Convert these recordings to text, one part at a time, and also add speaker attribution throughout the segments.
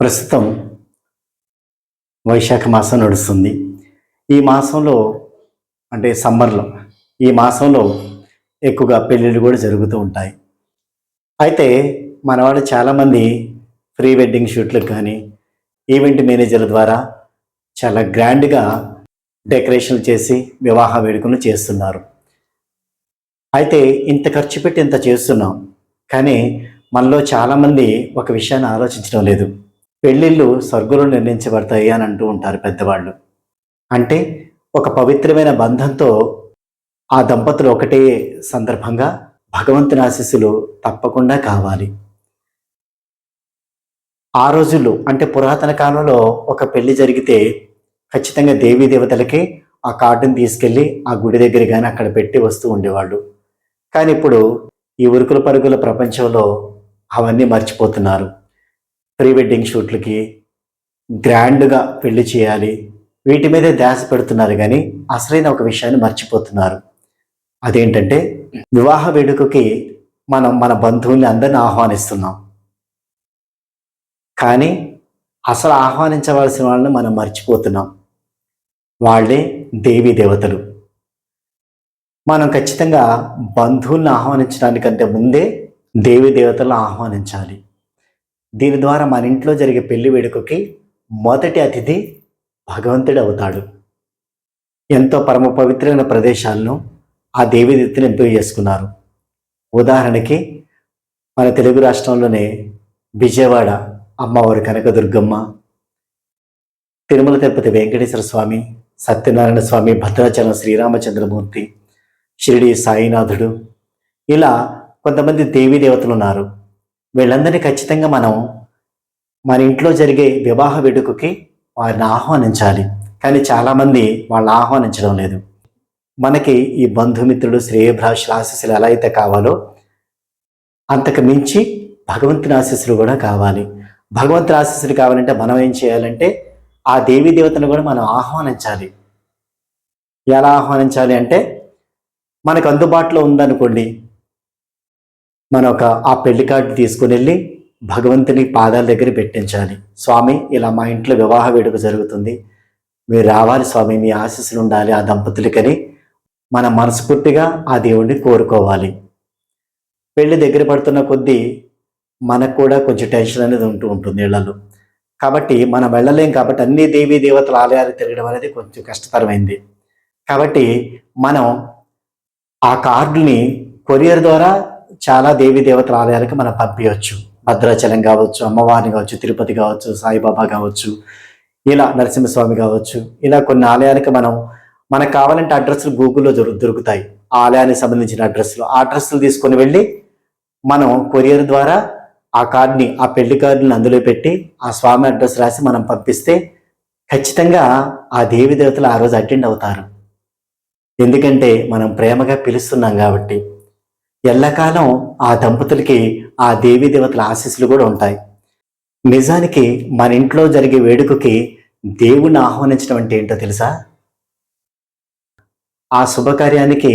Speaker 1: ప్రస్తుతం వైశాఖ మాసం నడుస్తుంది. ఈ మాసంలో అంటే సమ్మర్లో ఈ మాసంలో ఎక్కువగా పెళ్ళిళ్ళు కూడా జరుగుతూ ఉంటాయి. అయితే మనవాళ్ళు చాలామంది ప్రీ వెడ్డింగ్ షూట్లకు కానీ ఈవెంట్ మేనేజర్ల ద్వారా చాలా గ్రాండ్గా డెకరేషన్లు చేసి వివాహ వేడుకలు చేస్తున్నారు. అయితే ఇంత ఖర్చు పెట్టి ఇంత చేస్తున్నాం, కానీ మనలో చాలామంది ఒక విషయాన్ని ఆలోచించడం లేదు. పెళ్ళిళ్ళు స్వర్గంలో నిర్ణయించబడతాయి అని అంటూ ఉంటారు పెద్దవాళ్ళు. అంటే ఒక పవిత్రమైన బంధంతో ఆ దంపతులు ఒకటే సందర్భంగా భగవంతుని ఆశీస్సులు తప్పకుండా కావాలి. ఆ రోజుల్లో అంటే పురాతన కాలంలో ఒక పెళ్లి జరిగితే ఖచ్చితంగా దేవీ దేవతలకి ఆ కార్డుని తీసుకెళ్ళి ఆ గుడి దగ్గర కానీ అక్కడ పెట్టి వస్తూ ఉండేవాళ్ళు. కానీ ఇప్పుడు ఈ ఉరుకుల పరుగుల ప్రపంచంలో అవన్నీ మర్చిపోతున్నారు. ప్రీ వెడ్డింగ్ షూట్లకి గ్రాండ్గా పెళ్లి చేయాలి, వీటి మీదే ధ్యాస పెడుతున్నారు, కానీ అసలైన ఒక విషయాన్ని మర్చిపోతున్నారు. అదేంటంటే వివాహ వేడుకకి మనం మన బంధువుల్ని అందరిని ఆహ్వానిస్తున్నాం, కానీ అసలు ఆహ్వానించవలసిన వాళ్ళని మనం మర్చిపోతున్నాం. వాళ్ళే దేవీ దేవతలు. మనం ఖచ్చితంగా బంధువుల్ని ఆహ్వానించడానికంటే ముందే దేవీ దేవతలను ఆహ్వానించాలి. దీని ద్వారా మన ఇంట్లో జరిగే పెళ్లి వేడుకకి మొదటి అతిథి భగవంతుడు అవుతాడు. ఎంతో పరమ పవిత్రమైన ప్రదేశాలను ఆ దేవీ దేవతలు ఎంపిక చేసుకున్నారు. ఉదాహరణకి మన తెలుగు రాష్ట్రంలోనే విజయవాడ అమ్మవారి కనకదుర్గమ్మ, తిరుమల తిరుపతి వెంకటేశ్వర స్వామి, సత్యనారాయణ స్వామి, భద్రాచలం శ్రీరామచంద్రమూర్తి, షిరిడి సాయినాథుడు, ఇలా కొంతమంది దేవీ దేవతలు ఉన్నారు. వీళ్ళందరినీ ఖచ్చితంగా మనం మన ఇంట్లో జరిగే వివాహ వేడుకకి వారిని ఆహ్వానించాలి. కానీ చాలామంది వాళ్ళని ఆహ్వానించడం లేదు. మనకి ఈ బంధుమిత్రుడు శ్రేయభిలాషుల ఆశీస్సులు ఎలా అయితే కావాలో అంతకు మించి భగవంతుని ఆశీస్సులు కూడా కావాలి. భగవంతుని ఆశీస్సులు కావాలంటే మనం ఏం చేయాలంటే ఆ దేవీ దేవతను కూడా మనం ఆహ్వానించాలి. ఎలా ఆహ్వానించాలి అంటే మనకు అందుబాటులో ఉందనుకోండి, మనం ఆ పెళ్లి కార్డు తీసుకుని వెళ్ళి భగవంతుని పాదాల దగ్గర పెట్టించాలి. స్వామి, ఇలా మా ఇంట్లో వివాహ వేడుక జరుగుతుంది, మీరు రావాలి స్వామి, మీ ఆశీస్సులు ఉండాలి ఆ దంపతులకని మనం మనస్ఫూర్తిగా ఆ దేవుణ్ణి కోరుకోవాలి. పెళ్లి దగ్గర పడుతున్న కొద్దీ మనకు కూడా కొంచెం టెన్షన్ అనేది ఉంటుంది ఇళ్లలో. కాబట్టి మనం వెళ్ళలేం. కాబట్టి అన్ని దేవీ దేవతల ఆలయాలు తిరగడం అనేది కొంచెం కష్టతరమైంది. కాబట్టి మనం ఆ కార్డుని కొరియర్ ద్వారా చాలా దేవీ దేవతల ఆలయాలకు మనం పంపించవచ్చు. భద్రాచలం కావచ్చు, అమ్మవారిని కావచ్చు, తిరుపతి కావచ్చు, సాయిబాబా కావచ్చు, ఇలా నరసింహస్వామి కావచ్చు, ఇలా కొన్ని ఆలయాలకు మనకు కావాలంటే అడ్రస్లు గూగుల్లో దొరుకుతాయి. ఆ ఆలయానికి సంబంధించిన ఆ అడ్రస్లు తీసుకొని వెళ్ళి మనం కొరియర్ ద్వారా ఆ కార్డుని, ఆ పెళ్లి కార్డుని అందులో పెట్టి ఆ స్వామి అడ్రస్ రాసి మనం పంపిస్తే ఖచ్చితంగా ఆ దేవీ దేవతలు ఆ రోజు అటెండ్ అవుతారు. ఎందుకంటే మనం ప్రేమగా పిలుస్తున్నాం కాబట్టి. ఎల్లకాలం ఆ దంపతులకి ఆ దేవీ దేవతల ఆశీస్సులు కూడా ఉంటాయి. నిజానికి మన ఇంట్లో జరిగే వేడుకకి దేవుణ్ణి ఆహ్వానించడం అంటే ఏంటో తెలుసా? ఆ శుభకార్యానికి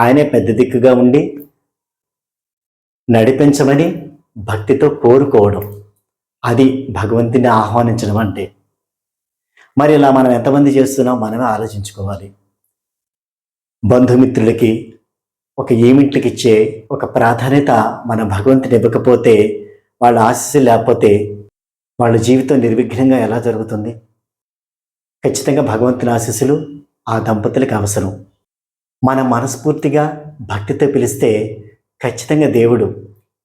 Speaker 1: ఆయనే పెద్ద దిక్కుగా ఉండి నడిపించమని భక్తితో కోరుకోవడం, అది భగవంతుని ఆహ్వానించడం అంటే. మరి ఇలా మనం ఎంతమంది చేస్తున్నాం మనమే ఆలోచించుకోవాలి. బంధుమిత్రులకి ఒక ఈవెంట్లకి ఇచ్చే ఒక ప్రాధాన్యత మన భగవంతుని ఇవ్వకపోతే, వాళ్ళ ఆశీస్సులు లేకపోతే వాళ్ళ జీవితం నిర్విఘ్నంగా ఎలా జరుగుతుంది? ఖచ్చితంగా భగవంతుని ఆశీస్సులు ఆ దంపతులకు అవసరం. మనం మనస్ఫూర్తిగా భక్తితో పిలిస్తే ఖచ్చితంగా దేవుడు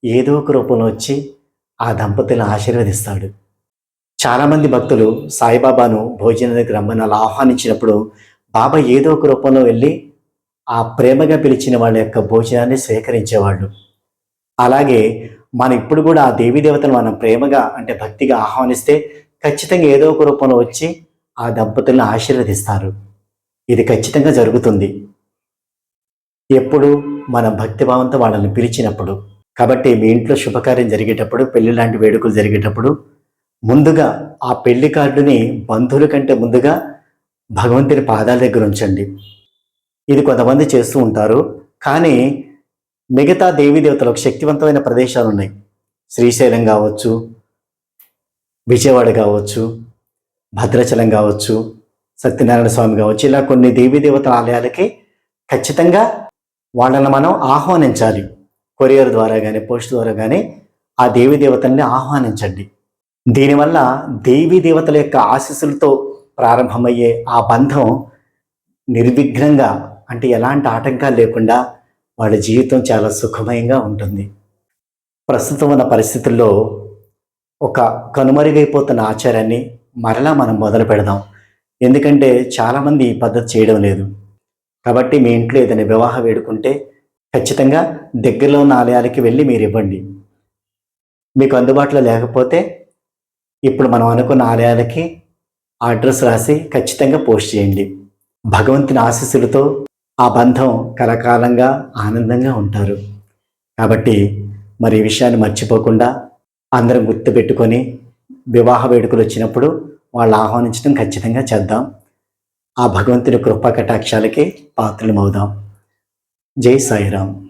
Speaker 1: ఏదో ఒక రూపంలో వచ్చి ఆ దంపతులను ఆశీర్వదిస్తాడు. చాలామంది భక్తులు సాయిబాబాను భోజనానికి రమ్మని అలా ఆహ్వానించినప్పుడు బాబా ఏదో ఒక రూపంలో వెళ్ళి ఆ ప్రేమగా పిలిచిన వాళ్ళ యొక్క భోజనాన్ని స్వీకరించేవాళ్ళు. అలాగే మనం ఇప్పుడు కూడా ఆ దేవీ దేవతను మనం ప్రేమగా అంటే భక్తిగా ఆహ్వానిస్తే ఖచ్చితంగా ఏదో ఒక రూపంలో వచ్చి ఆ దంపతులను ఆశీర్వదిస్తారు. ఇది ఖచ్చితంగా జరుగుతుంది ఎప్పుడు మన భక్తిభావంతో వాళ్ళని పిలిచినప్పుడు. కాబట్టి మీ ఇంట్లో శుభకార్యం జరిగేటప్పుడు, పెళ్లి లాంటి వేడుకలు జరిగేటప్పుడు ముందుగా ఆ పెళ్లి కార్డుని బంధువుల కంటే ముందుగా భగవంతుని పాదాల దగ్గర ఉంచండి. ఇది కొంతమంది చేస్తూ ఉంటారు, కానీ మిగతా దేవీ దేవతలకు శక్తివంతమైన ప్రదేశాలు ఉన్నాయి. శ్రీశైలం కావచ్చు, విజయవాడ కావచ్చు, భద్రాచలం కావచ్చు, సత్యనారాయణ స్వామి కావచ్చు, ఇలా కొన్ని దేవీ దేవతల ఆలయాలకి ఖచ్చితంగా వాళ్ళని మనం ఆహ్వానించాలి. కొరియర్ ద్వారా కానీ, పోస్ట్ ద్వారా కానీ ఆ దేవీ దేవతల్ని ఆహ్వానించండి. దీనివల్ల దేవీ దేవతల యొక్క ఆశీస్సులతో ప్రారంభమయ్యే ఆ బంధం నిర్విఘ్నంగా, అంటే ఎలాంటి ఆటంకాలు లేకుండా వాళ్ళ జీవితం చాలా సుఖమయంగా ఉంటుంది. ప్రస్తుతం ఉన్న పరిస్థితుల్లో ఒక కనుమరుగైపోతున్న ఆచారాన్ని మరలా మనం మొదలు పెడదాం. ఎందుకంటే చాలామంది ఈ పద్ధతి చేయడం లేదు. కాబట్టి మీ ఇంట్లో ఏదైనా వివాహ వేడుకుంటే ఖచ్చితంగా దగ్గరలో ఉన్న ఆలయాలకి వెళ్ళి మీరు ఇవ్వండి. మీకు అందుబాటులో లేకపోతే ఇప్పుడు మనం అనుకున్న ఆలయాలకి ఆ అడ్రస్ రాసి ఖచ్చితంగా పోస్ట్ చేయండి. భగవంతుని ఆశీస్సులతో ఆ బంధం కలకాలంగా ఆనందంగా ఉంటారు. కాబట్టి మరి ఈ విషయాన్ని మర్చిపోకుండా అందరం గుర్తుపెట్టుకొని వివాహ వేడుకలు వచ్చినప్పుడు వాళ్ళు ఆహ్వానించడం ఖచ్చితంగా చేద్దాం. ఆ భగవంతుని కృపా కటాక్షాలకి పాత్రలమవుదాం. జై సాయిరాం.